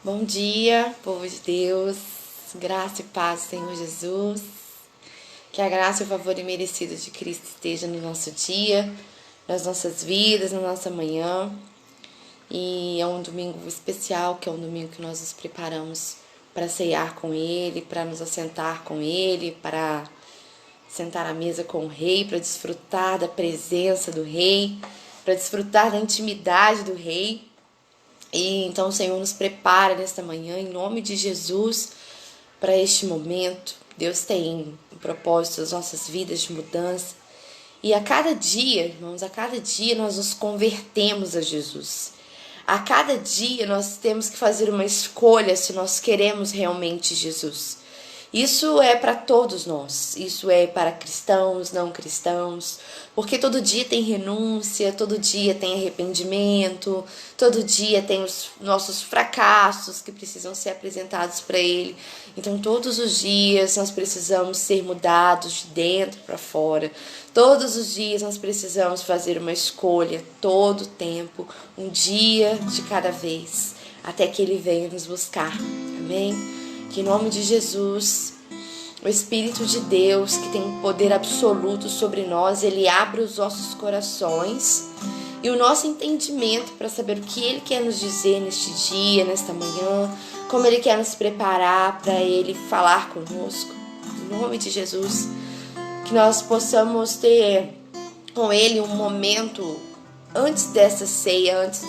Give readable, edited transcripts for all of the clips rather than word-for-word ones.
Bom dia, povo de Deus, graça e paz do Senhor Jesus, que a graça e o favor imerecido de Cristo esteja no nosso dia, nas nossas vidas, na nossa manhã. E é um domingo especial, que é um domingo que nós nos preparamos para ceiar com Ele, para nos assentar com Ele, para sentar à mesa com o Rei, para desfrutar da presença do Rei, para desfrutar da intimidade do Rei. E então o Senhor nos prepara nesta manhã, em nome de Jesus, para este momento. Deus tem um propósito nas nossas vidas de mudança. E a cada dia, irmãos, a cada dia nós nos convertemos a Jesus. A cada dia nós temos que fazer uma escolha se nós queremos realmente Jesus. Isso é para todos nós, isso é para cristãos, não cristãos, porque todo dia tem renúncia, todo dia tem arrependimento, todo dia tem os nossos fracassos que precisam ser apresentados para Ele. Então todos os dias nós precisamos ser mudados de dentro para fora, todos os dias nós precisamos fazer uma escolha, todo o tempo, um dia de cada vez, até que Ele venha nos buscar, amém? Que em nome de Jesus, o Espírito de Deus, que tem um poder absoluto sobre nós, Ele abre os nossos corações e o nosso entendimento para saber o que Ele quer nos dizer neste dia, nesta manhã, como Ele quer nos preparar para Ele falar conosco. Em nome de Jesus, que nós possamos ter com Ele um momento antes dessa ceia, antes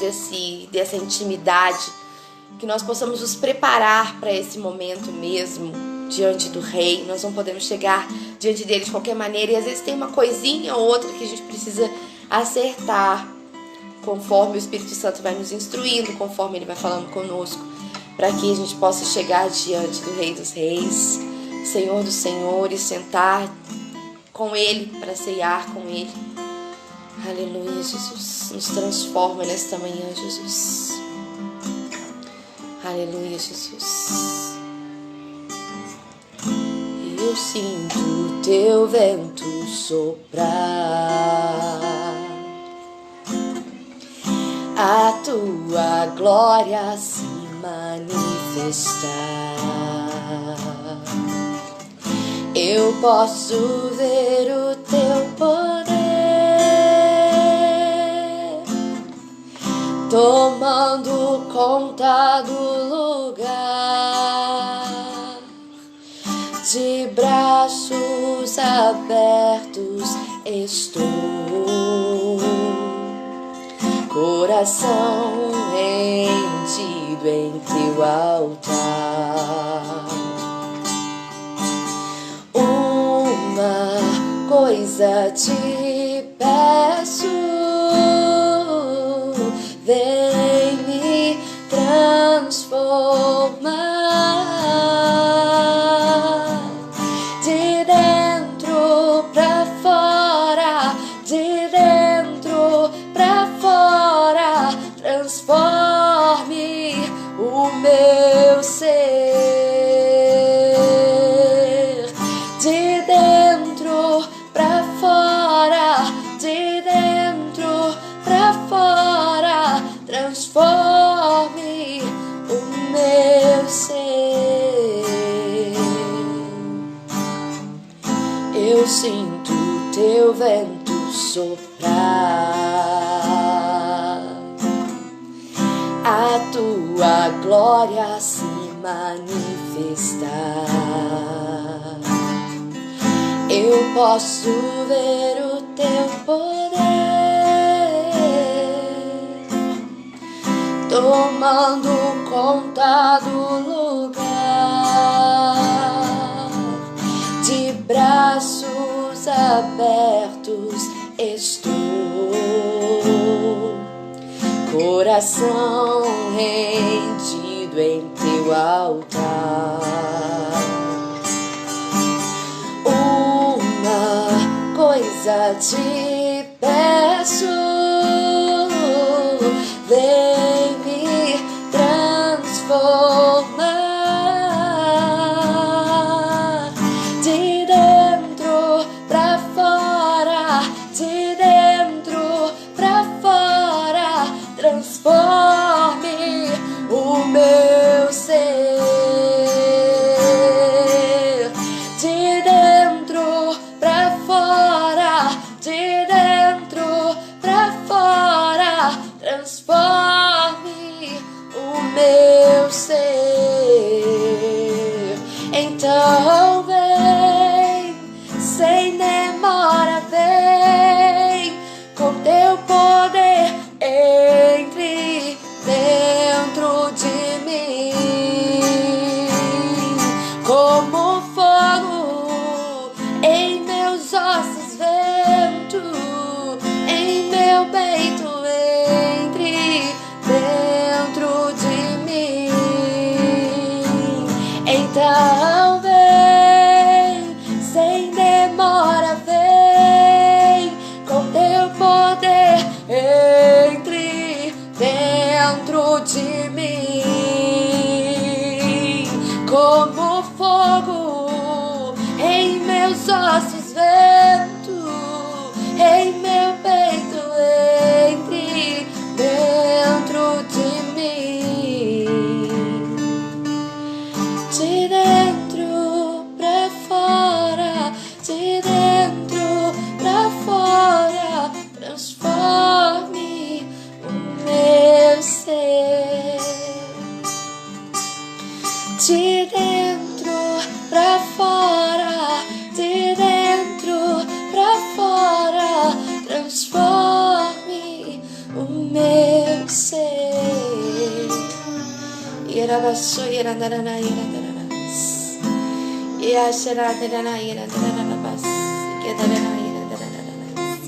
dessa intimidade, que nós possamos nos preparar para esse momento mesmo, diante do Rei. Nós não podemos chegar diante dele de qualquer maneira, e às vezes tem uma coisinha ou outra que a gente precisa acertar, conforme o Espírito Santo vai nos instruindo, conforme ele vai falando conosco, para que a gente possa chegar diante do Rei dos Reis, Senhor dos Senhores, sentar com ele, para ceiar com ele. Aleluia, Jesus. Nos transforma nesta manhã, Jesus. Aleluia, Jesus. Eu sinto teu vento soprar, a tua glória se manifestar. Eu posso ver o teu poder tomando conta do lugar. De braços abertos estou, coração rendido em teu altar. Uma coisa te peço, vem me transformar. Transforme o meu ser, de dentro pra fora, de dentro pra fora. Transforme o meu ser. Eu sinto teu vento soprar, a tua glória se manifestar. Eu posso ver o teu poder tomando conta do lugar. De braços abertos estou, coração rendido em teu altar. Uma coisa te peço, vem me transformar. De dentro pra fora, de dentro pra fora. Transforme o meu transforme o meu ser. Então vem, sem demora, vem, com teu poder entre dentro de mim, como fogo em meus ossos, vento em meu peito, entre dentro de mim. Então vem, sem demora, vem, com teu poder entre dentro de mim, como fogo em meus ossos, vento em meu peito, entre dentro de mim, de dentro pra fora, de dentro pra fora, transforme o meu ser. De dentro pra fora, de dentro pra fora, transforme o meu ser. Irabaçu, iradarana, iradaranas. Iaxeradarana, iradarabas. Iadarana, iradaranas.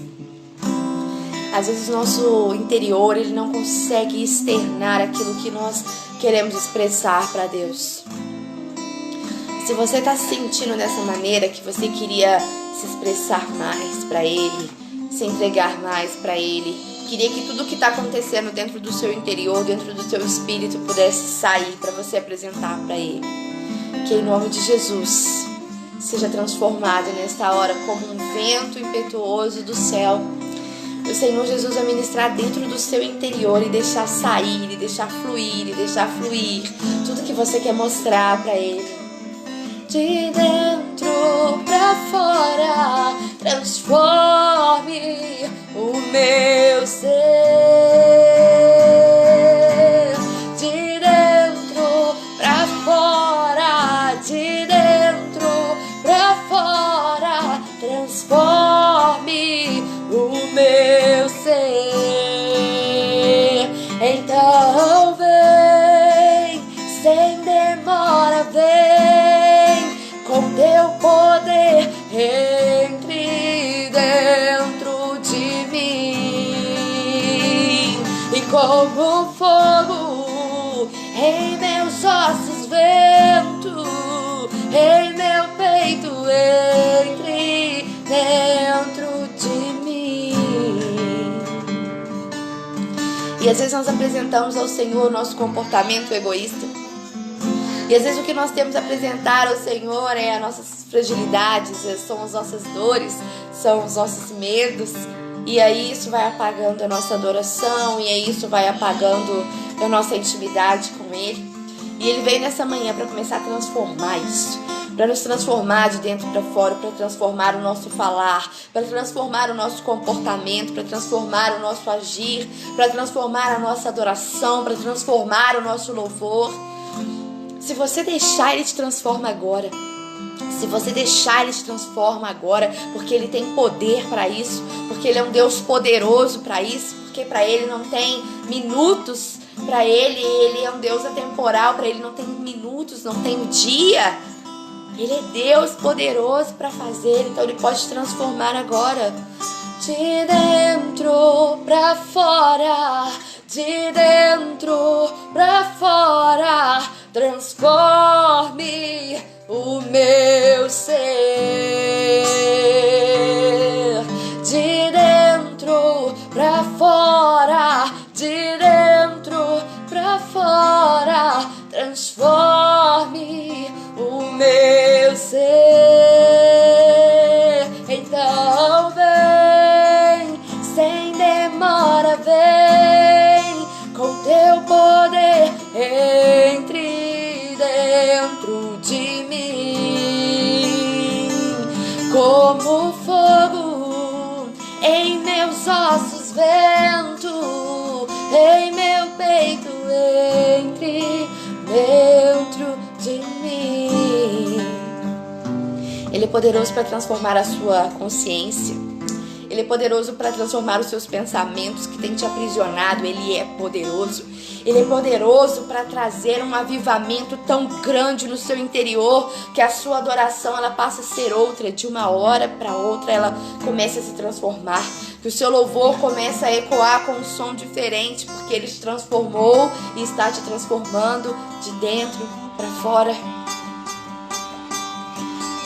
Às vezes o nosso interior, ele não consegue externar aquilo que nós queremos expressar para Deus. Se você está se sentindo dessa maneira, que você queria se expressar mais para Ele, se entregar mais para Ele, queria que tudo que está acontecendo dentro do seu interior, dentro do seu espírito, pudesse sair para você apresentar para Ele. Que em nome de Jesus seja transformado nesta hora como um vento impetuoso do céu. O Senhor Jesus vai ministrar dentro do seu interior e deixar sair, e deixar fluir, e deixar fluir tudo que você quer mostrar para Ele. De dentro pra fora, transforme o meu ser. De dentro pra fora, de dentro pra fora, transforme o meu ser. Então vem, sem demora, vem, com teu poder entre dentro de mim, e como fogo em meus ossos, vento em meu peito, entre dentro de mim. E às vezes nós apresentamos ao Senhor o nosso comportamento egoísta. E às vezes o que nós temos a apresentar ao Senhor é as nossas fragilidades, são as nossas dores, são os nossos medos. E aí isso vai apagando a nossa adoração, e aí isso vai apagando a nossa intimidade com Ele. E Ele veio nessa manhã para começar a transformar isso, para nos transformar de dentro para fora, para transformar o nosso falar, para transformar o nosso comportamento, para transformar o nosso agir, para transformar a nossa adoração, para transformar o nosso louvor. Se você deixar, Ele te transforma agora. Se você deixar, Ele te transforma agora, porque Ele tem poder para isso, porque Ele é um Deus poderoso para isso, porque para Ele não tem minutos, para Ele é um Deus atemporal, para Ele não tem minutos, não tem dia. Ele é Deus poderoso para fazer, então Ele pode te transformar agora. De dentro pra fora, de dentro pra fora, transforme o meu ser. De dentro pra fora, de dentro pra fora, transforme o meu ser. Então vem, sem demora, vem, com teu poder entre dentro de mim, como fogo em meus ossos, vento em é poderoso para transformar a sua consciência. Ele é poderoso para transformar os seus pensamentos que têm te aprisionado. Ele é poderoso. Ele é poderoso para trazer um avivamento tão grande no seu interior que a sua adoração ela passa a ser outra. De uma hora para outra ela começa a se transformar. Que o seu louvor começa a ecoar com um som diferente, porque ele te transformou e está te transformando de dentro para fora.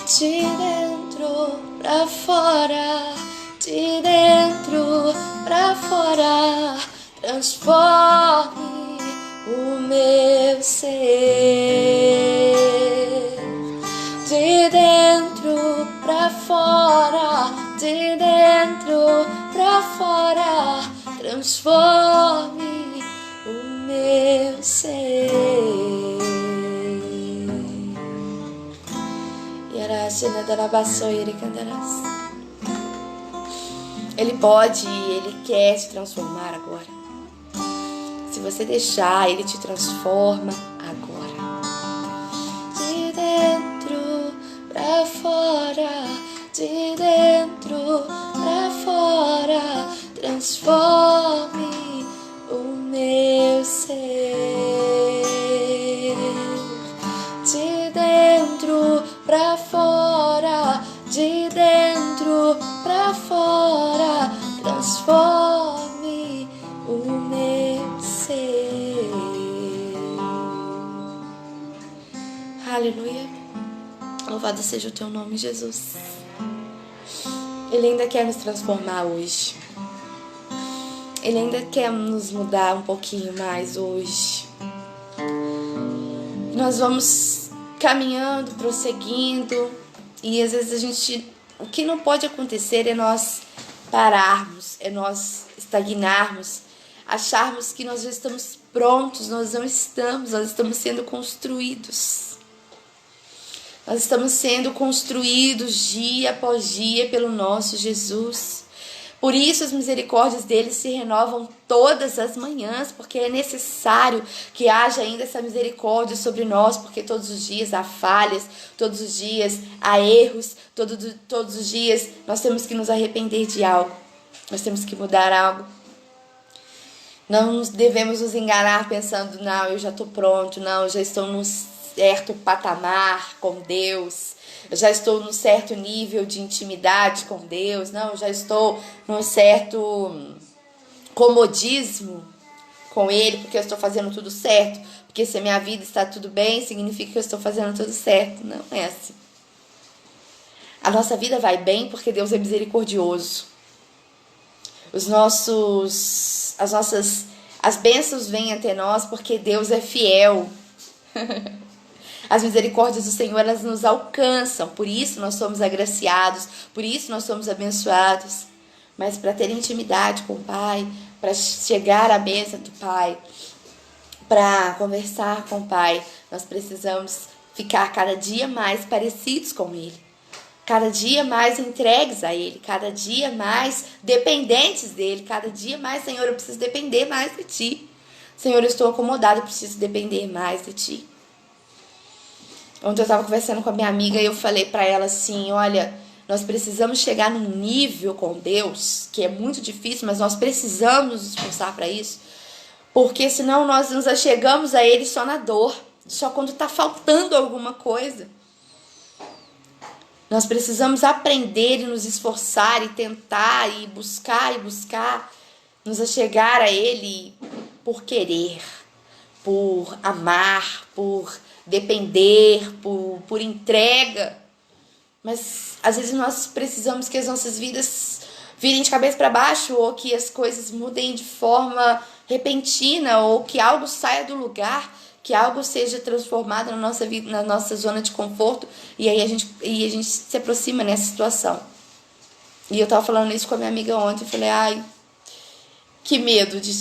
De dentro para fora, de dentro para fora, transforme o meu ser. De dentro para fora, de dentro para fora, transforme o meu ser. Ele pode, ele quer te transformar agora. Se você deixar, ele te transforma agora. De dentro pra fora, de dentro pra fora, transforme o meu ser. De dentro pra fora, de dentro pra fora, transforme o meu ser. Aleluia. Louvado seja o teu nome, Jesus. Ele ainda quer nos transformar hoje. Ele ainda quer nos mudar um pouquinho mais hoje. Nós vamos caminhando, prosseguindo, e às vezes o que não pode acontecer é nós pararmos, é nós estagnarmos, acharmos que nós já estamos prontos. Nós não estamos, nós estamos sendo construídos. Nós estamos sendo construídos dia após dia pelo nosso Jesus. Por isso as misericórdias dele se renovam todas as manhãs, porque é necessário que haja ainda essa misericórdia sobre nós, porque todos os dias há falhas, todos os dias há erros, todos os dias nós temos que nos arrepender de algo, nós temos que mudar algo. Não devemos nos enganar pensando, não, eu já estou pronto, não, eu já estou num certo patamar com Deus, eu já estou num certo nível de intimidade com Deus, não, eu já estou num certo comodismo com Ele, porque eu estou fazendo tudo certo, porque se a minha vida está tudo bem, significa que eu estou fazendo tudo certo. Não é assim. A nossa vida vai bem porque Deus é misericordioso. As bênçãos vêm até nós porque Deus é fiel. As misericórdias do Senhor, elas nos alcançam, por isso nós somos agraciados, por isso nós somos abençoados. Mas para ter intimidade com o Pai, para chegar à mesa do Pai, para conversar com o Pai, nós precisamos ficar cada dia mais parecidos com Ele, cada dia mais entregues a Ele, cada dia mais dependentes dEle, cada dia mais, Senhor, eu preciso depender mais de Ti. Senhor, eu estou acomodado, eu preciso depender mais de Ti. Ontem eu estava conversando com a minha amiga e eu falei para ela assim, olha, nós precisamos chegar num nível com Deus, que é muito difícil, mas nós precisamos nos esforçar para isso, porque senão nós nos achegamos a Ele só na dor, só quando está faltando alguma coisa. Nós precisamos aprender e nos esforçar e tentar e buscar, nos achegar a Ele por querer, por amar, por depender, por entrega. Mas às vezes nós precisamos que as nossas vidas virem de cabeça para baixo, ou que as coisas mudem de forma repentina, ou que algo saia do lugar, que algo seja transformado na nossa vida, na nossa zona de conforto, e aí a gente se aproxima nessa situação. E eu tava falando isso com a minha amiga ontem, eu falei, ai, que medo de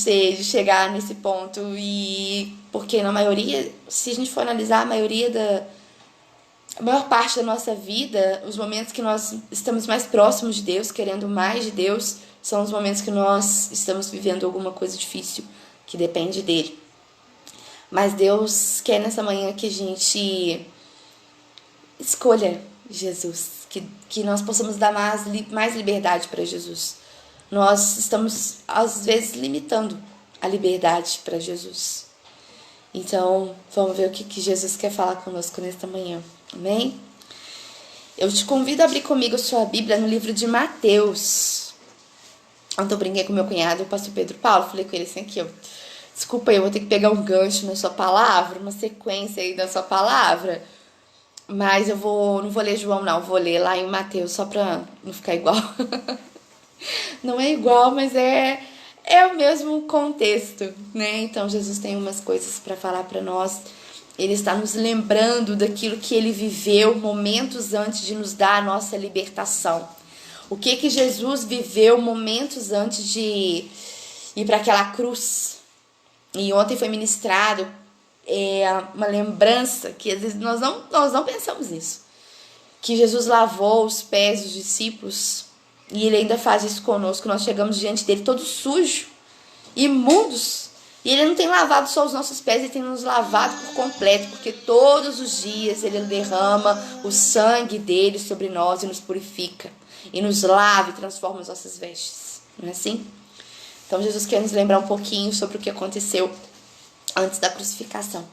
chegar nesse ponto. E porque na maioria, se a gente for analisar, a maior parte da nossa vida, os momentos que nós estamos mais próximos de Deus, querendo mais de Deus, são os momentos que nós estamos vivendo alguma coisa difícil, que depende dele. Mas Deus quer nessa manhã que a gente escolha Jesus, que nós possamos dar mais liberdade para Jesus. Nós estamos, às vezes, limitando a liberdade para Jesus. Então, vamos ver o que Jesus quer falar conosco nesta manhã. Amém? Eu te convido a abrir comigo a sua Bíblia no livro de Mateus. Ontem eu brinquei com meu cunhado, o pastor Pedro Paulo, falei com ele assim aqui, desculpa aí, eu vou ter que pegar um gancho na sua palavra, uma sequência aí da sua palavra, mas eu não vou ler João não, vou ler lá em Mateus, só pra não ficar igual. Não é igual, mas é o mesmo contexto, né? Então Jesus tem umas coisas para falar para nós. Ele está nos lembrando daquilo que ele viveu momentos antes de nos dar a nossa libertação. O que Jesus viveu momentos antes de ir para aquela cruz. E ontem foi ministrado uma lembrança que às vezes nós não pensamos nisso. Que Jesus lavou os pés dos discípulos e ele ainda faz isso conosco. Nós chegamos diante dele todos sujos, imundos. E ele não tem lavado só os nossos pés, ele tem nos lavado por completo, porque todos os dias ele derrama o sangue dele sobre nós e nos purifica. E nos lava e transforma as nossas vestes. Não é assim? Então Jesus quer nos lembrar um pouquinho sobre o que aconteceu antes da crucificação.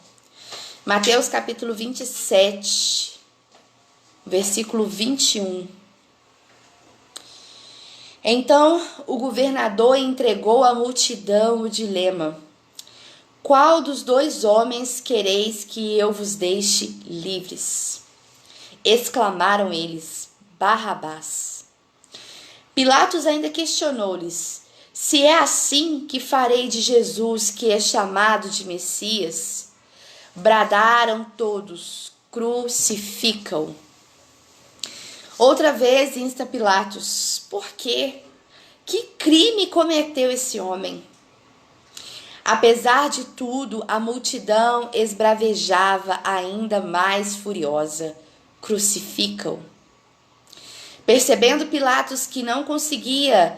Mateus capítulo 27, versículo 21. Então o governador entregou à multidão o dilema: qual dos dois homens quereis que eu vos deixe livres? Exclamaram eles: Barrabás. Pilatos ainda questionou-lhes: se é assim, que farei de Jesus, que é chamado de Messias? Bradaram todos: crucifica-o. Outra vez insta Pilatos: por quê? Que crime cometeu esse homem? Apesar de tudo, a multidão esbravejava ainda mais furiosa: crucifica-o. Percebendo Pilatos que não conseguia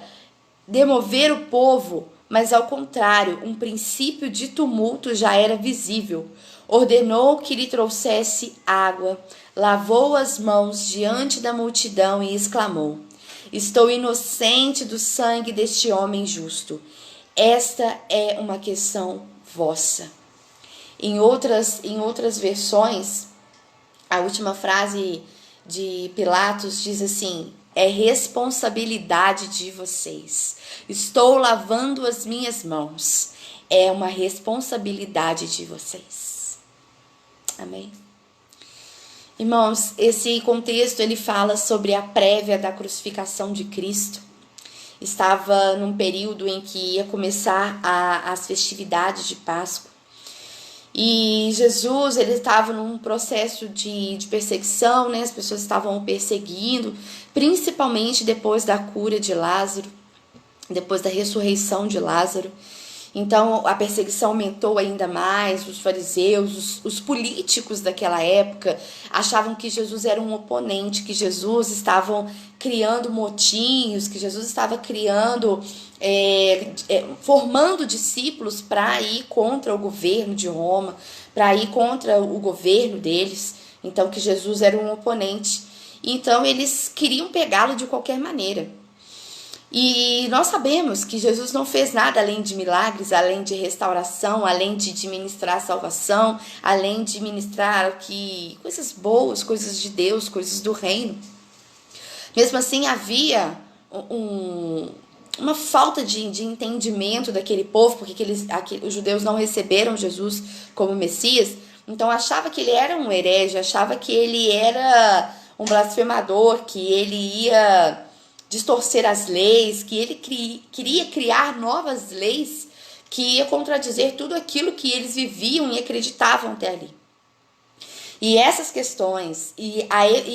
demover o povo, mas ao contrário, um princípio de tumulto já era visível, ordenou que lhe trouxesse água, lavou as mãos diante da multidão e exclamou: estou inocente do sangue deste homem justo. Esta é uma questão vossa. Em outras versões, a última frase de Pilatos diz assim: é responsabilidade de vocês. Estou lavando as minhas mãos. É uma responsabilidade de vocês. Amém? Irmãos, esse contexto ele fala sobre a prévia da crucificação de Cristo. Estava num período em que ia começar as festividades de Páscoa. E Jesus, ele estava num processo de perseguição, né? As pessoas estavam o perseguindo, principalmente depois da cura de Lázaro, depois da ressurreição de Lázaro. Então a perseguição aumentou ainda mais. Os fariseus, os políticos daquela época achavam que Jesus era um oponente, que Jesus estavam criando motinhos, que Jesus estava formando discípulos para ir contra o governo de Roma, para ir contra o governo deles. Então que Jesus era um oponente. Então eles queriam pegá-lo de qualquer maneira. E nós sabemos que Jesus não fez nada além de milagres, além de restauração, além de ministrar salvação, além de ministrar coisas boas, coisas de Deus, coisas do reino. Mesmo assim, havia uma falta de entendimento daquele povo, porque os judeus não receberam Jesus como Messias. Então achava que ele era um herege, achava que ele era um blasfemador, que ele ia distorcer as leis, que ele queria criar novas leis que ia contradizer tudo aquilo que eles viviam e acreditavam até ali. E essas questões, e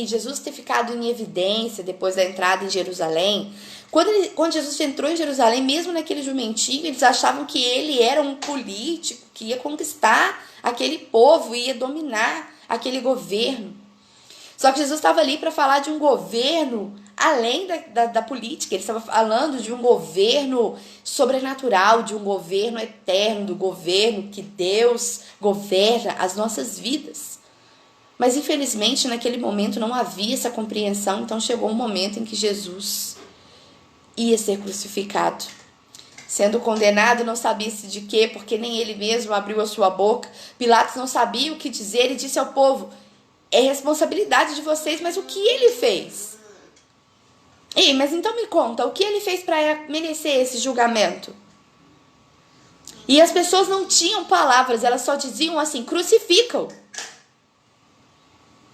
Jesus ter ficado em evidência depois da entrada em Jerusalém, quando Jesus entrou em Jerusalém, mesmo naquele jumentinho, eles achavam que ele era um político que ia conquistar aquele povo, ia dominar aquele governo. Só que Jesus estava ali para falar de um governo além da política. Ele estava falando de um governo sobrenatural, de um governo eterno, do governo que Deus governa as nossas vidas. Mas infelizmente naquele momento não havia essa compreensão, então chegou um momento em que Jesus ia ser crucificado. Sendo condenado, não sabia-se de quê, porque nem ele mesmo abriu a sua boca. Pilatos não sabia o que dizer e disse ao povo: é responsabilidade de vocês, mas o que ele fez? Ei, mas então me conta, o que ele fez para merecer esse julgamento? E as pessoas não tinham palavras, elas só diziam assim: crucificam.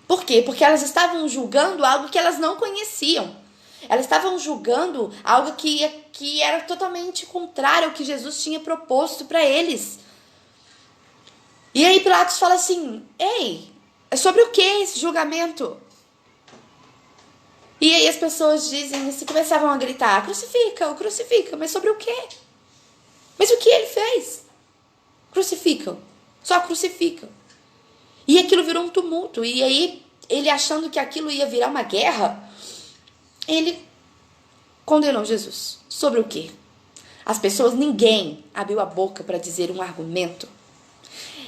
Por quê? Porque elas estavam julgando algo que elas não conheciam. Elas estavam julgando algo que era totalmente contrário ao que Jesus tinha proposto para eles. E aí Pilatos fala assim: ei, é sobre o que esse julgamento? E aí as pessoas dizem assim, começavam a gritar: crucifica, crucifica, mas sobre o quê? Mas o que ele fez? Crucificam, só crucificam. E aquilo virou um tumulto. E aí ele, achando que aquilo ia virar uma guerra, ele condenou Jesus. Sobre o quê? As pessoas, ninguém abriu a boca para dizer um argumento.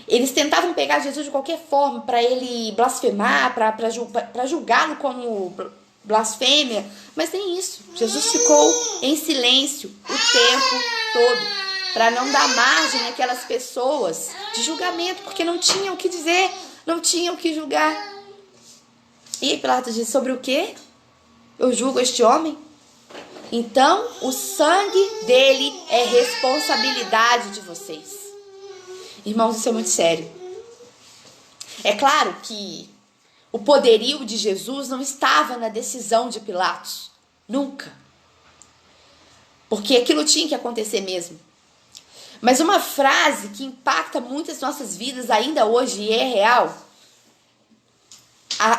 Eles tentavam pegar Jesus de qualquer forma para ele blasfemar, para julgá-lo como blasfêmia, mas nem isso. Jesus ficou em silêncio o tempo todo, para não dar margem àquelas pessoas de julgamento, porque não tinham o que dizer, não tinham o que julgar. E Pilatos disse: sobre o quê? Eu julgo este homem? Então, o sangue dele é responsabilidade de vocês. Irmãos, isso é muito sério. É claro que o poderio de Jesus não estava na decisão de Pilatos. Nunca. Porque aquilo tinha que acontecer mesmo. Mas uma frase que impacta muitas nossas vidas ainda hoje e é real: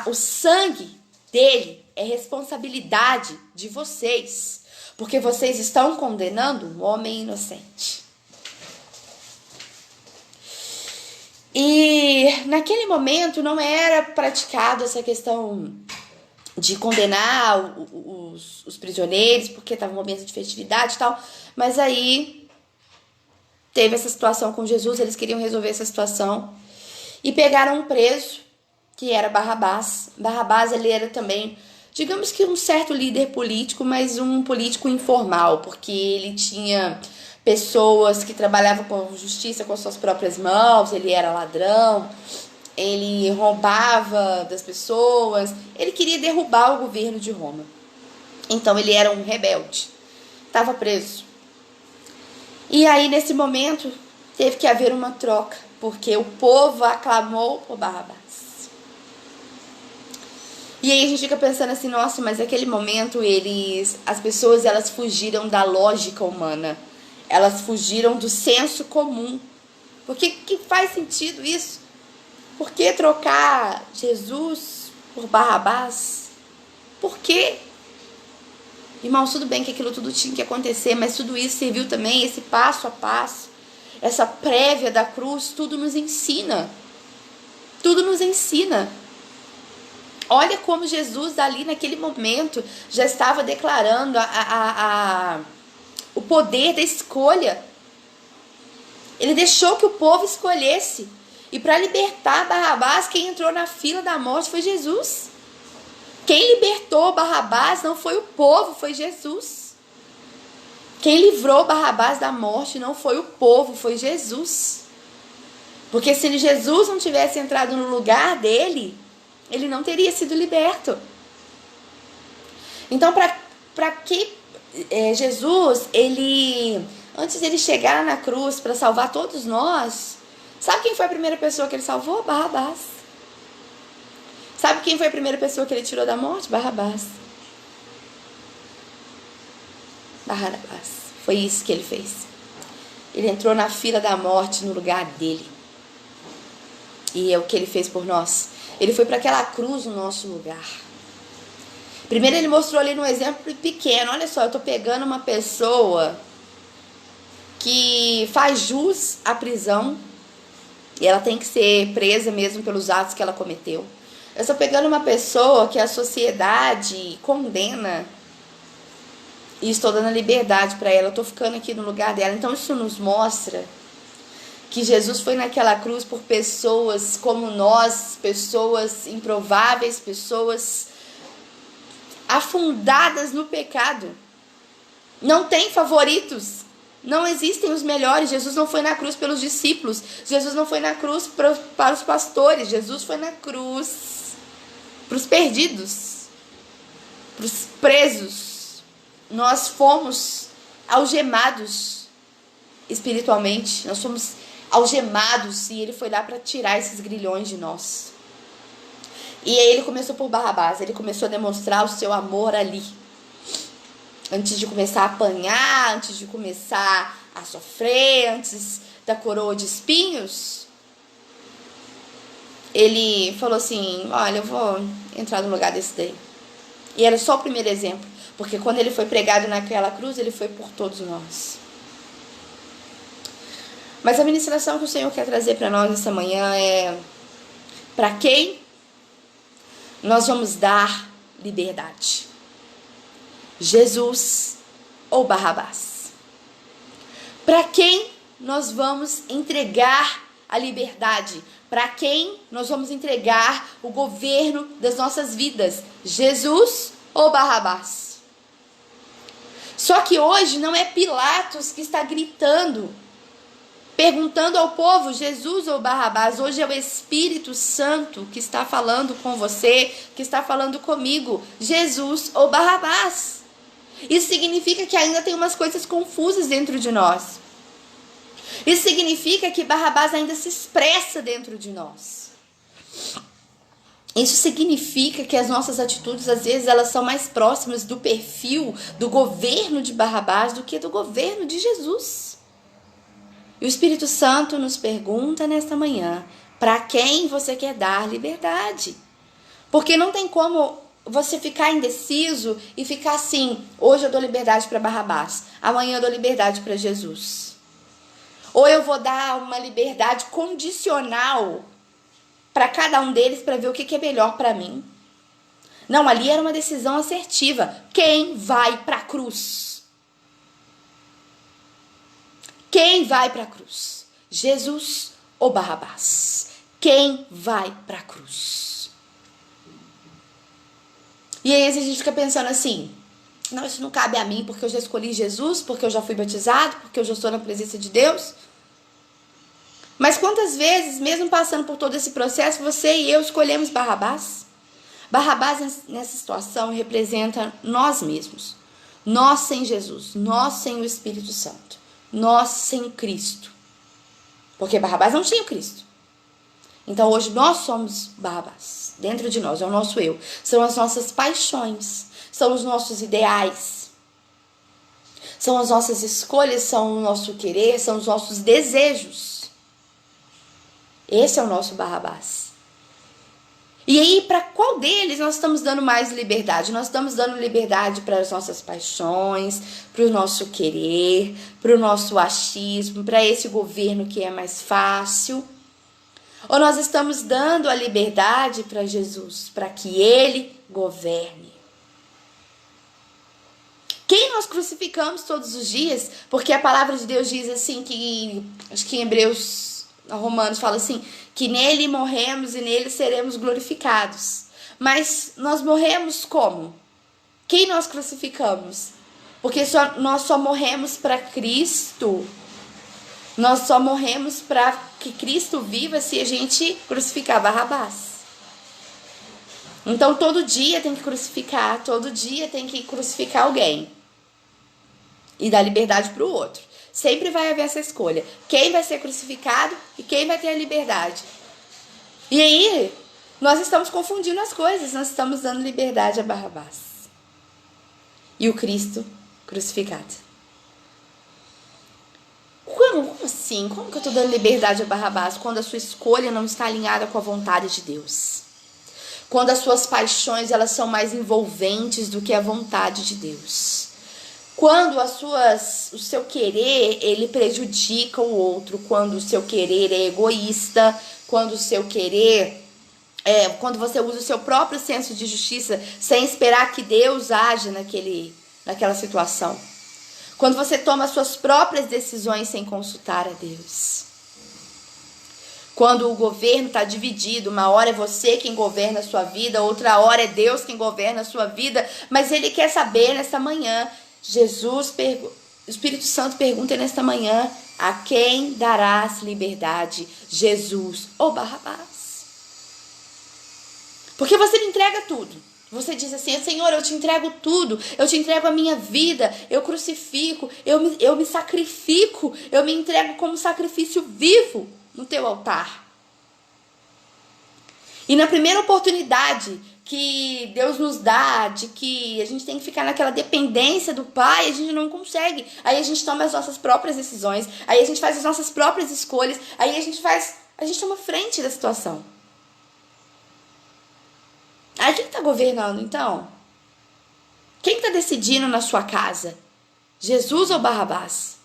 o sangue dele é responsabilidade de vocês, porque vocês estão condenando um homem inocente. E naquele momento não era praticado essa questão de condenar os prisioneiros, porque estava um momento de festividade e tal, mas aí teve essa situação com Jesus, eles queriam resolver essa situação e pegaram um preso, que era Barrabás. Barrabás, ele era também, digamos que um certo líder político, mas um político informal, porque ele tinha pessoas que trabalhavam com justiça com suas próprias mãos, ele era ladrão, ele roubava das pessoas, ele queria derrubar o governo de Roma. Então ele era um rebelde, estava preso. E aí nesse momento teve que haver uma troca, porque o povo aclamou por Barrabás. E aí a gente fica pensando assim: nossa, mas naquele momento as pessoas elas fugiram da lógica humana. Elas fugiram do senso comum. Porque que faz sentido isso? Por que trocar Jesus por Barrabás? Por quê? Irmãos, tudo bem que aquilo tudo tinha que acontecer, mas tudo isso serviu também, esse passo a passo, essa prévia da cruz, tudo nos ensina. Tudo nos ensina. Olha como Jesus ali naquele momento já estava declarando o poder da escolha. Ele deixou que o povo escolhesse. E para libertar Barrabás, quem entrou na fila da morte foi Jesus. Quem libertou Barrabás não foi o povo, foi Jesus. Quem livrou Barrabás da morte não foi o povo, foi Jesus. Porque se Jesus não tivesse entrado no lugar dele, ele não teria sido liberto. Então, para que Jesus, antes de ele chegar na cruz para salvar todos nós, sabe quem foi a primeira pessoa que ele salvou? Barrabás. Sabe quem foi a primeira pessoa que ele tirou da morte? Barrabás. Barrabás. Foi isso que ele fez. Ele entrou na fila da morte no lugar dele. E é o que ele fez por nós. Ele foi para aquela cruz no nosso lugar. Primeiro ele mostrou ali no exemplo pequeno. Olha só, eu estou pegando uma pessoa que faz jus à prisão. E ela tem que ser presa mesmo pelos atos que ela cometeu. Eu estou pegando uma pessoa que a sociedade condena. E estou dando liberdade para ela. Eu estou ficando aqui no lugar dela. Então isso nos mostra que Jesus foi naquela cruz por pessoas como nós, pessoas improváveis, pessoas afundadas no pecado. Não tem favoritos, não existem os melhores. Jesus não foi na cruz pelos discípulos, Jesus não foi na cruz para os pastores, Jesus foi na cruz para os perdidos, para os presos. Nós fomos algemados espiritualmente, nós fomos algemados e ele foi lá para tirar esses grilhões de nós. E aí ele começou por Barrabás, ele começou a demonstrar o seu amor ali. Antes de começar a apanhar, antes de começar a sofrer, antes da coroa de espinhos, ele falou assim, olha, eu vou entrar no lugar desse daí. E era só o primeiro exemplo, porque quando ele foi pregado naquela cruz, ele foi por todos nós. Mas a ministração que o Senhor quer trazer para nós essa manhã é: para quem nós vamos dar liberdade? Jesus ou Barrabás? Para quem nós vamos entregar a liberdade? Para quem nós vamos entregar o governo das nossas vidas? Jesus ou Barrabás? Só que hoje não é Pilatos que está gritando, perguntando ao povo, Jesus ou Barrabás. Hoje é o Espírito Santo que está falando com você, que está falando comigo, Jesus ou Barrabás. Isso significa que ainda tem umas coisas confusas dentro de nós. Isso significa que Barrabás ainda se expressa dentro de nós. Isso significa que as nossas atitudes, às vezes, elas são mais próximas do perfil, do governo de Barrabás, do que do governo de Jesus. E o Espírito Santo nos pergunta nesta manhã, para quem você quer dar liberdade? Porque não tem como você ficar indeciso e ficar assim, hoje eu dou liberdade para Barrabás, amanhã eu dou liberdade para Jesus. Ou eu vou dar uma liberdade condicional para cada um deles para ver o que é melhor para mim. Não, ali era uma decisão assertiva. Quem vai para a cruz? Quem vai para a cruz? Jesus ou Barrabás? Quem vai para a cruz? E aí a gente fica pensando assim, não, isso não cabe a mim porque eu já escolhi Jesus, porque eu já fui batizado, porque eu já estou na presença de Deus. Mas quantas vezes, mesmo passando por todo esse processo, você e eu escolhemos Barrabás? Barrabás nessa situação representa nós mesmos. Nós sem Jesus, nós sem o Espírito Santo, nós sem Cristo. Porque Barrabás não tinha o Cristo. Então hoje nós somos Barrabás. Dentro de nós é o nosso eu. São as nossas paixões, são os nossos ideais, são as nossas escolhas, são o nosso querer, são os nossos desejos. Esse é o nosso Barrabás. E aí, para qual deles nós estamos dando mais liberdade? Nós estamos dando liberdade para as nossas paixões, para o nosso querer, para o nosso achismo, para esse governo que é mais fácil? Ou nós estamos dando a liberdade para Jesus, para que Ele governe? Quem nós crucificamos todos os dias? Porque a palavra de Deus diz assim, que acho que em Romanos fala assim, que nele morremos e nele seremos glorificados. Mas nós morremos como? Quem nós crucificamos? Porque nós só morremos para Cristo. Nós só morremos para que Cristo viva se a gente crucificar Barrabás. Então todo dia tem que crucificar, todo dia tem que crucificar alguém. E dar liberdade para o outro. Sempre vai haver essa escolha. Quem vai ser crucificado e quem vai ter a liberdade. E aí, nós estamos confundindo as coisas. Nós estamos dando liberdade a Barrabás. E o Cristo crucificado. Como assim? Como que eu estou dando liberdade a Barrabás quando a sua escolha não está alinhada com a vontade de Deus? Quando as suas paixões elas são mais envolventes do que a vontade de Deus? Quando o seu querer ele prejudica o outro, quando o seu querer é egoísta, quando o seu querer quando você usa o seu próprio senso de justiça sem esperar que Deus age naquela situação. Quando você toma as suas próprias decisões sem consultar a Deus. Quando o governo está dividido, uma hora é você quem governa a sua vida, outra hora é Deus quem governa a sua vida, mas ele quer saber nesta manhã, o Espírito Santo pergunta nesta manhã, a quem darás liberdade, Jesus ou Barrabás? Porque você me entrega tudo. Você diz assim, Senhor, eu te entrego tudo, eu te entrego a minha vida, eu crucifico, eu me sacrifico, eu me entrego como sacrifício vivo no teu altar. E na primeira oportunidade que Deus nos dá, de que a gente tem que ficar naquela dependência do Pai, a gente não consegue. Aí a gente toma as nossas próprias decisões, aí a gente faz as nossas próprias escolhas, aí a gente toma frente da situação. Aí quem está governando então? Quem está decidindo na sua casa? Jesus ou Barrabás?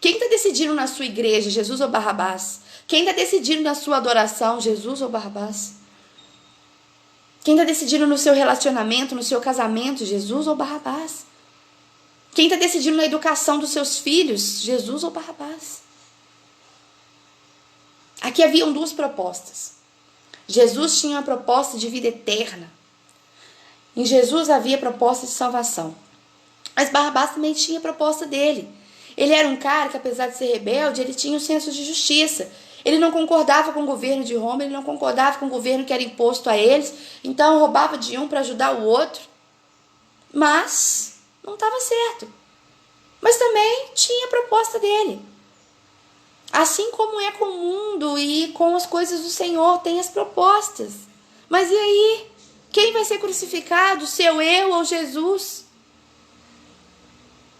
Quem está decidindo na sua igreja? Jesus ou Barrabás? Quem está decidindo na sua adoração? Jesus ou Barrabás? Quem está decidindo no seu relacionamento, no seu casamento? Jesus ou Barrabás? Quem está decidindo na educação dos seus filhos? Jesus ou Barrabás? Aqui haviam duas propostas. Jesus tinha uma proposta de vida eterna. Em Jesus havia proposta de salvação. Mas Barrabás também tinha a proposta dele. Ele era um cara que, apesar de ser rebelde, ele tinha um senso de justiça. Ele não concordava com o governo de Roma, ele não concordava com o governo que era imposto a eles. Então roubava de um para ajudar o outro. Mas não estava certo. Mas também tinha a proposta dele. Assim como é com o mundo e com as coisas do Senhor, tem as propostas. Mas e aí? Quem vai ser crucificado? Seu eu ou Jesus?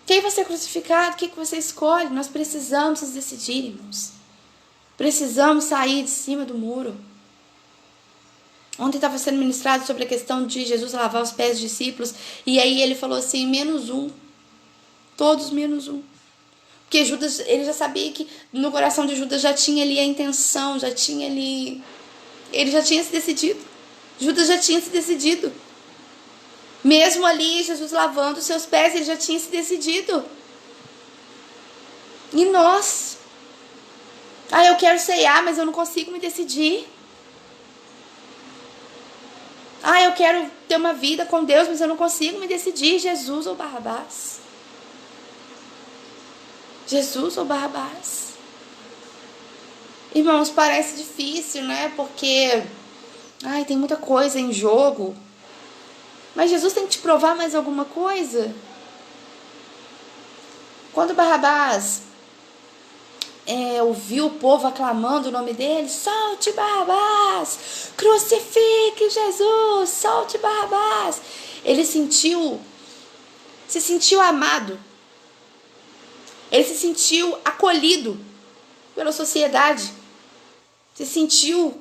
Quem vai ser crucificado? O que você escolhe? Nós precisamos nos decidir, irmãos. Precisamos sair de cima do muro. Ontem estava sendo ministrado sobre a questão de Jesus lavar os pés dos discípulos. E aí ele falou assim, menos um. Todos menos um. Porque Judas, ele já sabia que no coração de Judas já tinha ali a intenção, já tinha ali... Ele já tinha se decidido. Judas já tinha se decidido. Mesmo ali, Jesus lavando os seus pés, ele já tinha se decidido. E nós? Eu quero ceiar, mas eu não consigo me decidir. Eu quero ter uma vida com Deus, mas eu não consigo me decidir. Jesus ou Barrabás? Jesus ou Barrabás? Irmãos, parece difícil, né? Porque tem muita coisa em jogo. Mas Jesus tem que te provar mais alguma coisa? Quando Barrabás ouviu o povo aclamando o nome dele, solte Barrabás, crucifique Jesus, solte Barrabás. Ele se sentiu amado. Ele se sentiu acolhido pela sociedade. Se sentiu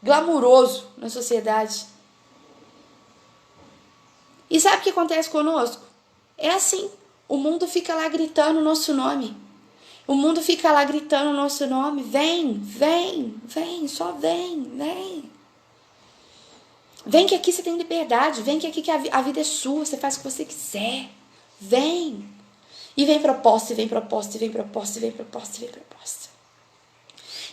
glamuroso na sociedade. E sabe o que acontece conosco? É assim, o mundo fica lá gritando o nosso nome. O mundo fica lá gritando o nosso nome. Vem, vem, vem, só vem, vem. Vem que aqui você tem liberdade. Vem que aqui que a vida é sua, você faz o que você quiser. Vem. E vem proposta, e vem proposta, e vem proposta, e vem proposta, e vem proposta.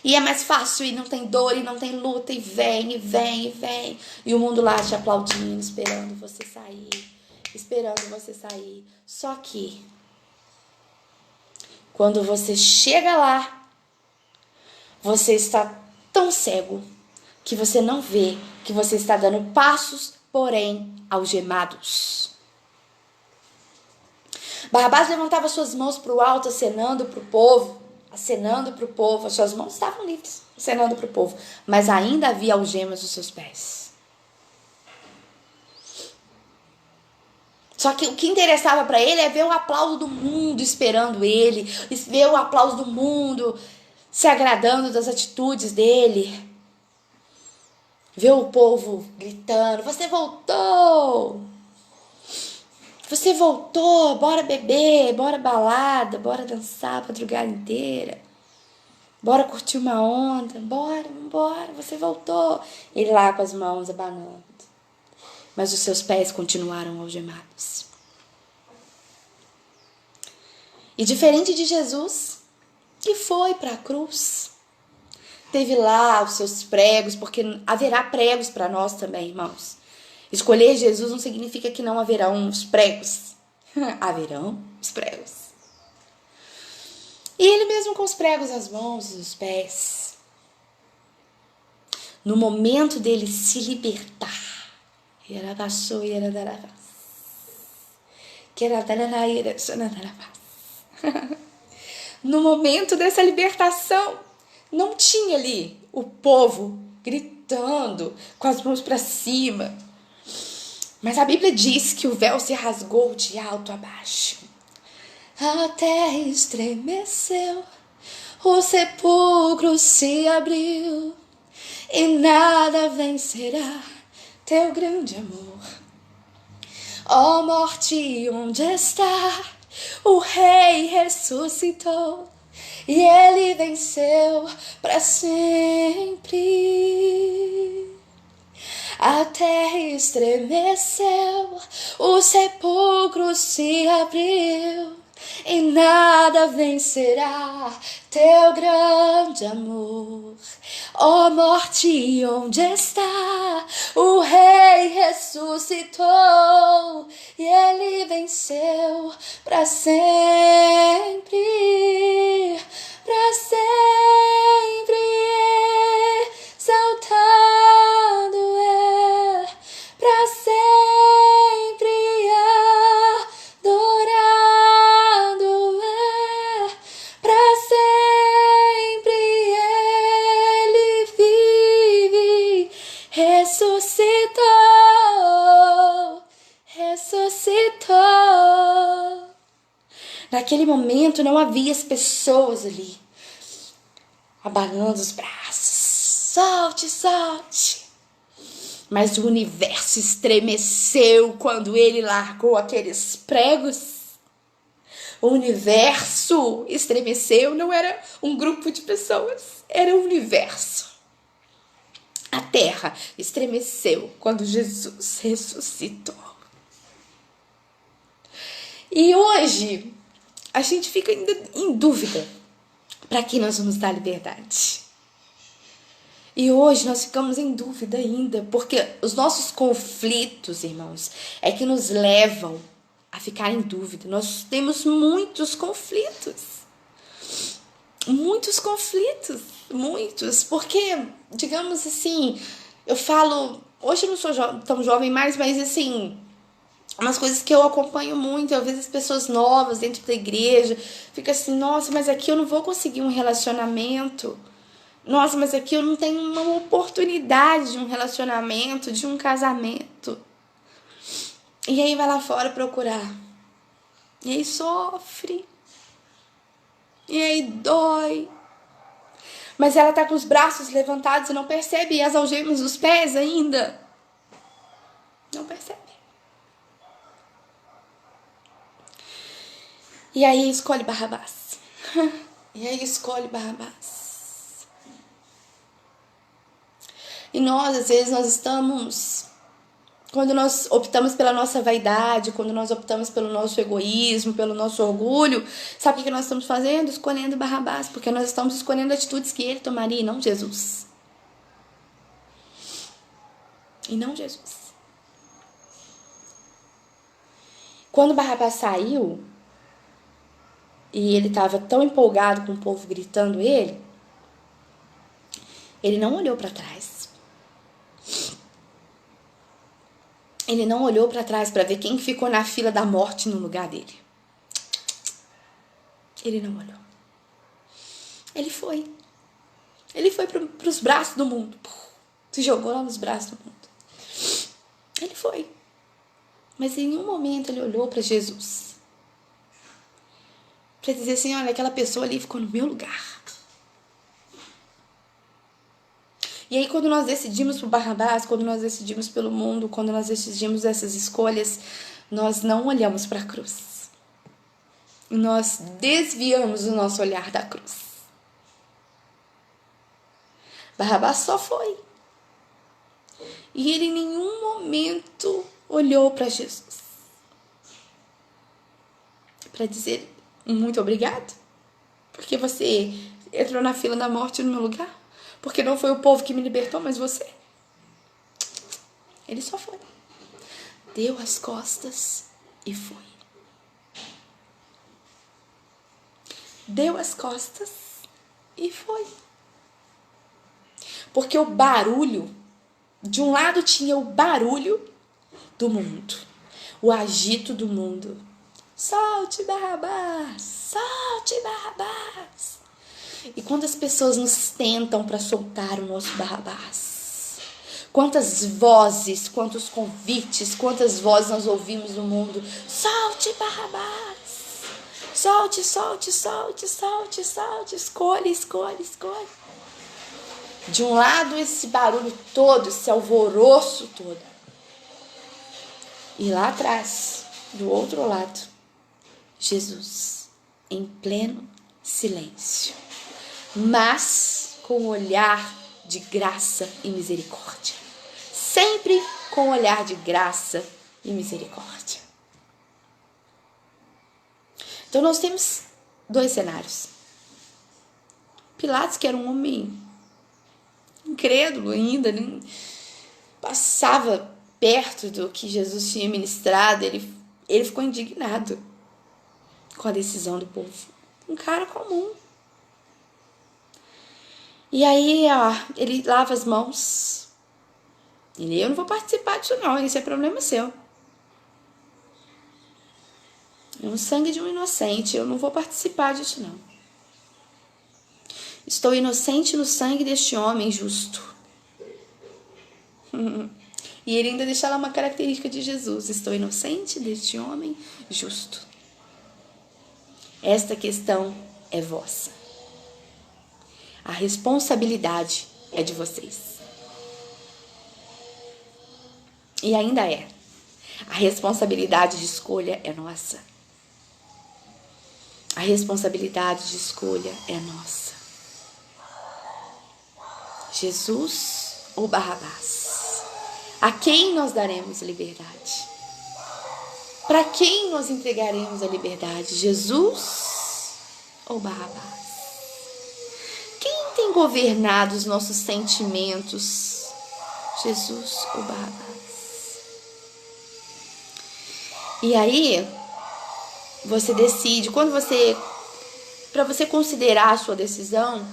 E é mais fácil, e não tem dor, e não tem luta, e vem, e vem, e vem. E o mundo lá te aplaudindo, esperando você sair. Esperando você sair. Só que quando você chega lá, você está tão cego que você não vê que você está dando passos, porém algemados. Barrabás levantava suas mãos para o alto, acenando para o povo. As suas mãos estavam livres, acenando para o povo. Mas ainda havia algemas nos seus pés. Só que o que interessava para ele é ver o aplauso do mundo esperando ele, ver o aplauso do mundo se agradando das atitudes dele, ver o povo gritando, você voltou, bora beber, bora balada, bora dançar a madrugada inteira, bora curtir uma onda, bora, você voltou. Ele lá com as mãos abanando. Mas os seus pés continuaram algemados. E diferente de Jesus, que foi para a cruz, teve lá os seus pregos, porque haverá pregos para nós também, irmãos. Escolher Jesus não significa que não haverão os pregos. Haverão os pregos. E ele mesmo com os pregos nas mãos e nos pés, no momento dele se libertar, no momento dessa libertação, não tinha ali o povo gritando com as mãos para cima. Mas a Bíblia diz que o véu se rasgou de alto a baixo. A terra estremeceu, o sepulcro se abriu, e nada vencerá teu grande amor. Ó morte, onde está? O Rei ressuscitou, e ele venceu para sempre. A terra estremeceu, o sepulcro se abriu, e nada vencerá teu grande amor. Ó morte, onde está? O Rei ressuscitou, e ele venceu para sempre, para sempre. Exaltado é, para sempre adorado é, para sempre ele vive, ressuscitou. Naquele momento não havia as pessoas ali abanando os braços, solte, solte. Mas o universo estremeceu quando ele largou aqueles pregos. O universo estremeceu, não era um grupo de pessoas, era o universo. A terra estremeceu quando Jesus ressuscitou. E hoje a gente fica ainda em dúvida para que nós vamos dar liberdade. E hoje nós ficamos em dúvida ainda, porque os nossos conflitos, irmãos, é que nos levam a ficar em dúvida. Nós temos muitos conflitos. Muitos, porque, digamos assim, eu falo, hoje eu não sou tão jovem mais, mas assim, umas coisas que eu acompanho muito, às vezes pessoas novas dentro da igreja, fica assim, nossa, mas aqui eu não vou conseguir um relacionamento, nossa, mas aqui eu não tenho uma oportunidade de um relacionamento, de um casamento. E aí vai lá fora procurar, e aí sofre, e aí dói, mas ela tá com os braços levantados e não percebe, e as algemas dos pés ainda, não percebe. E aí escolhe Barrabás. E nós, às vezes, quando nós optamos pela nossa vaidade, quando nós optamos pelo nosso egoísmo, pelo nosso orgulho, sabe o que nós estamos fazendo? Escolhendo Barrabás, porque nós estamos escolhendo atitudes que ele tomaria e não Jesus. Quando Barrabás saiu, e ele estava tão empolgado com o povo gritando ele não olhou para trás. Ele não olhou para trás para ver quem ficou na fila da morte no lugar dele. Ele não olhou. Ele foi para os braços do mundo. Se jogou lá nos braços do mundo. Ele foi. Mas em nenhum momento ele olhou para Jesus. Para dizer assim, olha, aquela pessoa ali ficou no meu lugar. E aí quando nós decidimos por Barrabás, quando nós decidimos pelo mundo, quando nós decidimos essas escolhas, nós não olhamos para a cruz. Nós desviamos o nosso olhar da cruz. Barrabás só foi. E ele em nenhum momento olhou para Jesus. Para dizer muito obrigado. Porque você entrou na fila da morte no meu lugar. Porque não foi o povo que me libertou, mas você. Ele só foi. Deu as costas e foi. Deu as costas e foi. Porque o barulho, de um lado tinha o barulho do mundo, o agito do mundo. Solte Barrabás, solte Barrabás. E quantas pessoas nos tentam para soltar o nosso Barrabás? Quantas vozes, quantos convites, quantas vozes nós ouvimos no mundo? Solte Barrabás. Solte, solte, solte, solte, solte. Escolha, escolha, escolha. De um lado esse barulho todo, esse alvoroço todo. E lá atrás, do outro lado, Jesus, em pleno silêncio, mas com um olhar de graça e misericórdia. Sempre com um olhar de graça e misericórdia. Então nós temos dois cenários. Pilatos, que era um homem incrédulo ainda, nem passava perto do que Jesus tinha ministrado, ele ficou indignado com a decisão do povo. Um cara comum. E aí, ele lava as mãos. Eu não vou participar disso não, esse é problema seu. É o sangue de um inocente, eu não vou participar disso não. Estou inocente no sangue deste homem justo. E ele ainda deixa lá uma característica de Jesus. Estou inocente deste homem justo. Esta questão é vossa. A responsabilidade é de vocês. E ainda é. A responsabilidade de escolha é nossa. A responsabilidade de escolha é nossa. Jesus ou Barrabás? A quem nós daremos liberdade? Para quem nós entregaremos a liberdade? Jesus ou Barrabás? Quem tem governado os nossos sentimentos? Jesus ou Barrabás? E aí, você decide, para você considerar a sua decisão,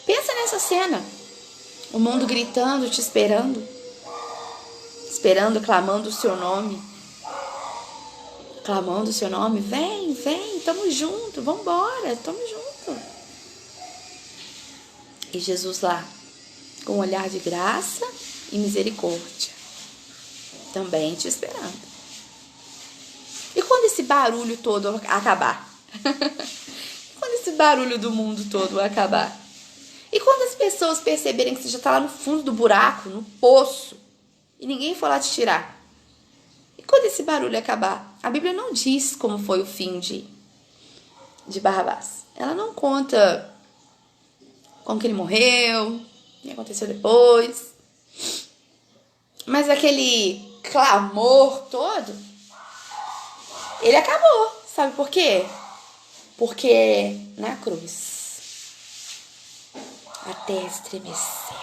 pensa nessa cena. O mundo gritando, te esperando, clamando o seu nome. Clamando o seu nome, vem, tamo junto, vambora, tamo junto. E Jesus lá, com um olhar de graça e misericórdia, também te esperando. E quando esse barulho todo acabar? Quando esse barulho do mundo todo acabar? E quando as pessoas perceberem que você já está lá no fundo do buraco, no poço, e ninguém for lá te tirar? E quando esse barulho acabar? A Bíblia não diz como foi o fim de Barrabás. Ela não conta como que ele morreu, o que aconteceu depois. Mas aquele clamor todo, ele acabou. Sabe por quê? Porque na cruz a terra estremeceu.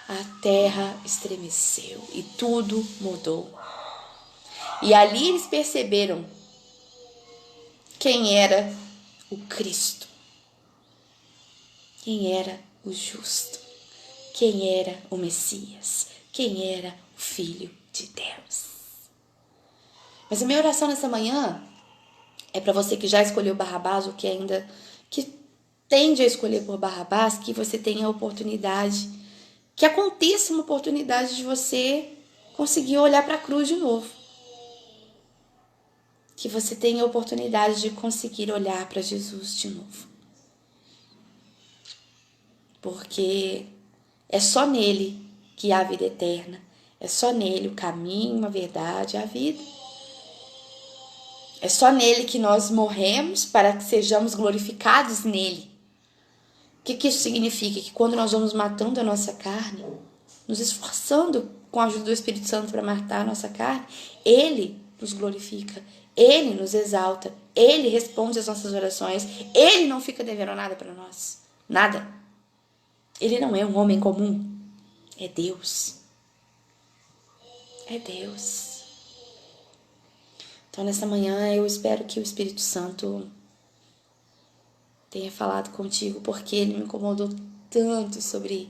A terra estremeceu e tudo mudou. E ali eles perceberam quem era o Cristo, quem era o justo, quem era o Messias, quem era o Filho de Deus. Mas a minha oração nessa manhã é para você que já escolheu Barrabás ou que ainda que tende a escolher por Barrabás, que você tenha a oportunidade, que aconteça uma oportunidade de você conseguir olhar para a cruz de novo. Que você tenha a oportunidade de conseguir olhar para Jesus de novo. Porque é só nele que há a vida eterna. É só nele o caminho, a verdade e a vida. É só nele que nós morremos para que sejamos glorificados nele. O que isso significa? Que quando nós vamos matando a nossa carne, nos esforçando com a ajuda do Espírito Santo para matar a nossa carne, ele nos glorifica, ele nos exalta, ele responde às nossas orações, ele não fica devendo nada para nós. Nada. Ele não é um homem comum. É Deus. É Deus. Então, nessa manhã, eu espero que o Espírito Santo tenha falado contigo, porque ele me incomodou tanto sobre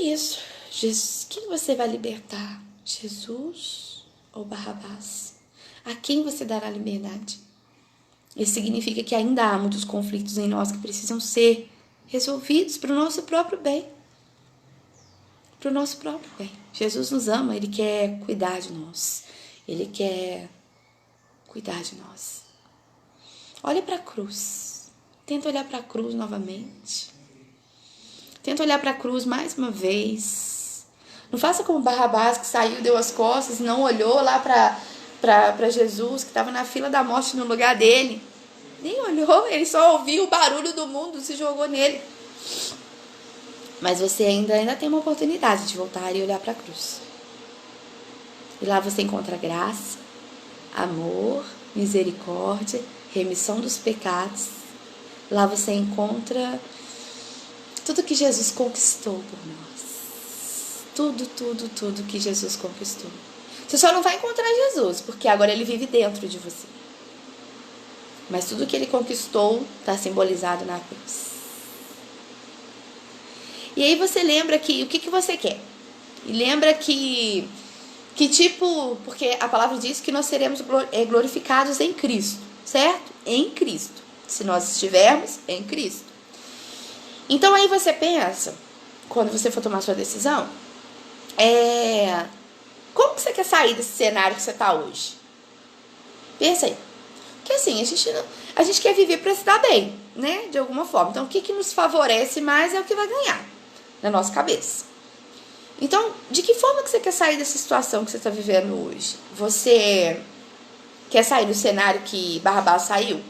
isso. Jesus, quem você vai libertar? Jesus ou Barrabás? A quem você dará liberdade? Isso significa que ainda há muitos conflitos em nós que precisam ser resolvidos para o nosso próprio bem. Para o nosso próprio bem. Jesus nos ama, Ele quer cuidar de nós. Ele quer cuidar de nós. Olha para a cruz. Tenta olhar para a cruz novamente. Tenta olhar para a cruz mais uma vez. Não faça como Barrabás, que saiu, deu as costas, não olhou lá para Jesus, que estava na fila da morte no lugar dele. Nem olhou, ele só ouviu o barulho do mundo, se jogou nele. Mas você ainda tem uma oportunidade de voltar e olhar para a cruz. E lá você encontra graça, amor, misericórdia, remissão dos pecados. Lá você encontra tudo que Jesus conquistou por nós. Tudo que Jesus conquistou. Você só não vai encontrar Jesus, porque agora ele vive dentro de você. Mas tudo que ele conquistou está simbolizado na cruz. E aí você lembra que o que você quer. E lembra que tipo, porque a palavra diz que nós seremos glorificados em Cristo, certo? Em Cristo. Se nós estivermos em Cristo. Então aí você pensa, quando você for tomar sua decisão, como que você quer sair desse cenário que você está hoje? Pensa aí. Porque assim, a gente quer viver para se dar bem, né? De alguma forma. Então o que nos favorece mais é o que vai ganhar na nossa cabeça. Então, de que forma que você quer sair dessa situação que você está vivendo hoje? Você quer sair do cenário que Barrabás saiu?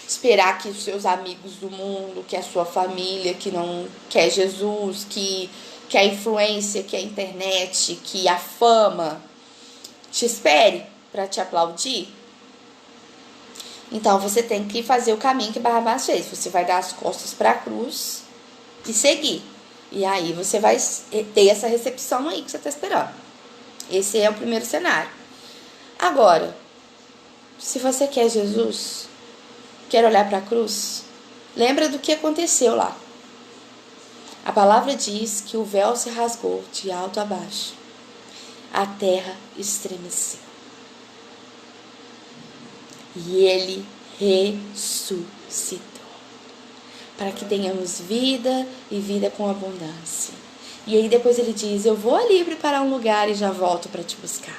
Esperar que os seus amigos do mundo, que a sua família, que não quer Jesus, que a influência, que a internet, que a fama te espere para te aplaudir? Então, você tem que fazer o caminho que Barrabás fez. Você vai dar as costas para a cruz e seguir. E aí você vai ter essa recepção aí que você está esperando. Esse é o primeiro cenário. Agora, se você quer Jesus, quer olhar para a cruz, lembra do que aconteceu lá. A palavra diz que o véu se rasgou de alto a baixo. A terra estremeceu. E ele ressuscitou. Para que tenhamos vida e vida com abundância. E aí depois ele diz, eu vou ali preparar um lugar e já volto para te buscar.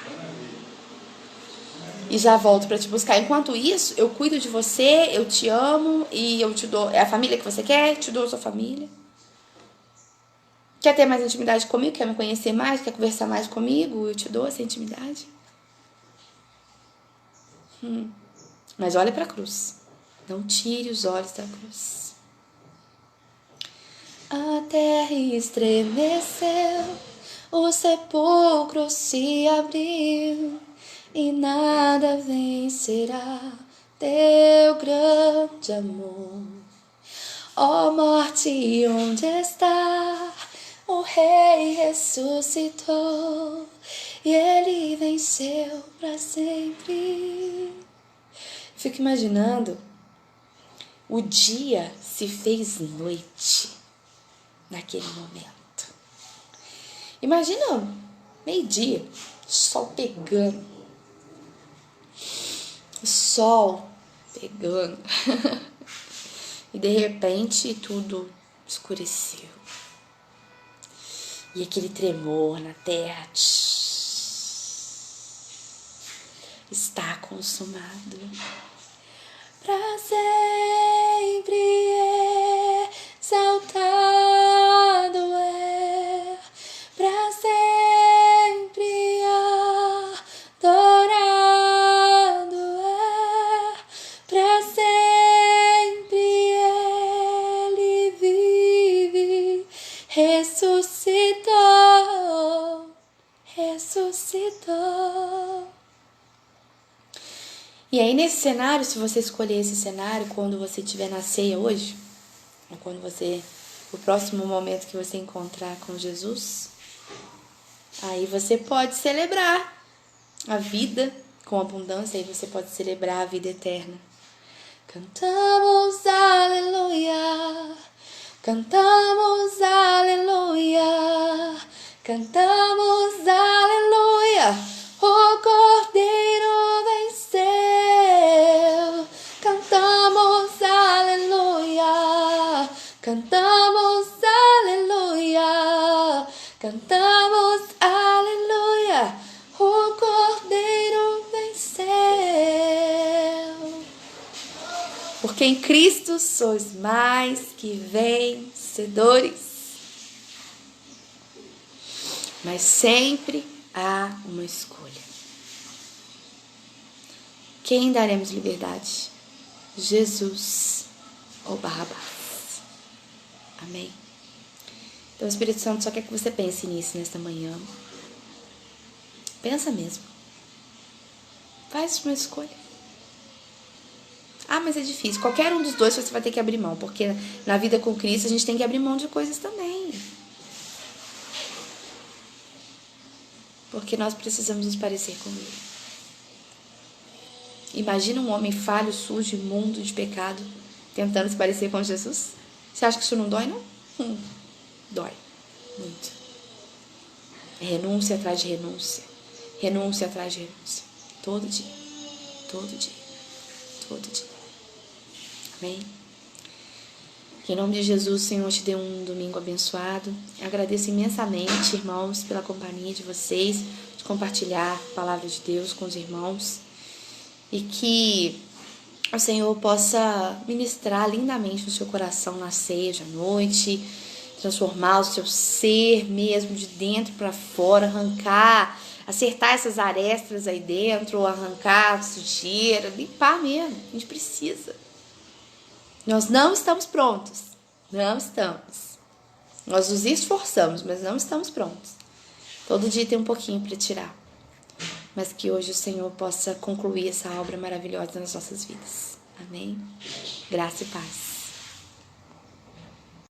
E já volto para te buscar. Enquanto isso, eu cuido de você, eu te amo e eu te dou... É a família que você quer? Te dou a sua família. Quer ter mais intimidade comigo? Quer me conhecer mais? Quer conversar mais comigo? Eu te dou essa intimidade. Mas olha para a cruz. Não tire os olhos da cruz. A terra estremeceu, o sepulcro se abriu, e nada vencerá teu grande amor. Ó morte, onde está? O Rei ressuscitou, e ele venceu para sempre. Fico imaginando, o dia se fez noite. Naquele momento. Imagina, meio-dia, sol pegando. O sol pegando. E de repente tudo escureceu. E aquele tremor na terra. Está consumado. Para sempre exaltado é, para sempre adorado é, para sempre ele vive, ressuscitou, ressuscitou. E aí nesse cenário, se você escolher esse cenário, quando você estiver na ceia hoje, ou o próximo momento que você encontrar com Jesus, aí você pode celebrar a vida com abundância, aí você pode celebrar a vida eterna. Cantamos aleluia, cantamos aleluia, cantamos aleluia, o Cordeiro venceu. Cantamos aleluia, cantamos aleluia, cantamos aleluia, o Cordeiro venceu. Porque em Cristo sois mais que vencedores. Mas sempre há uma escolha. Quem daremos liberdade? Jesus ou Barrabás? Amém? Então o Espírito Santo só quer que você pense nisso nesta manhã. Pensa mesmo. Faz uma escolha. Ah, mas é difícil. Qualquer um dos dois você vai ter que abrir mão, porque na vida com Cristo a gente tem que abrir mão de coisas também. Porque nós precisamos nos parecer com Ele. Imagina um homem falho, sujo, imundo, de pecado, tentando se parecer com Jesus. Você acha que isso não dói, não? Dói. Muito. É renúncia atrás de renúncia. Renúncia atrás de renúncia. Todo dia. Todo dia. Todo dia. Amém? Que em nome de Jesus, o Senhor te dê um domingo abençoado. Eu agradeço imensamente, irmãos, pela companhia de vocês, de compartilhar a palavra de Deus com os irmãos. E que o Senhor possa ministrar lindamente no seu coração na ceia de à noite, transformar o seu ser mesmo de dentro para fora, arrancar, acertar essas arestas aí dentro, arrancar a sujeira, limpar mesmo. A gente precisa. Nós não estamos prontos. Não estamos. Nós nos esforçamos, mas não estamos prontos. Todo dia tem um pouquinho para tirar. Mas que hoje o Senhor possa concluir essa obra maravilhosa nas nossas vidas. Amém? Graça e paz.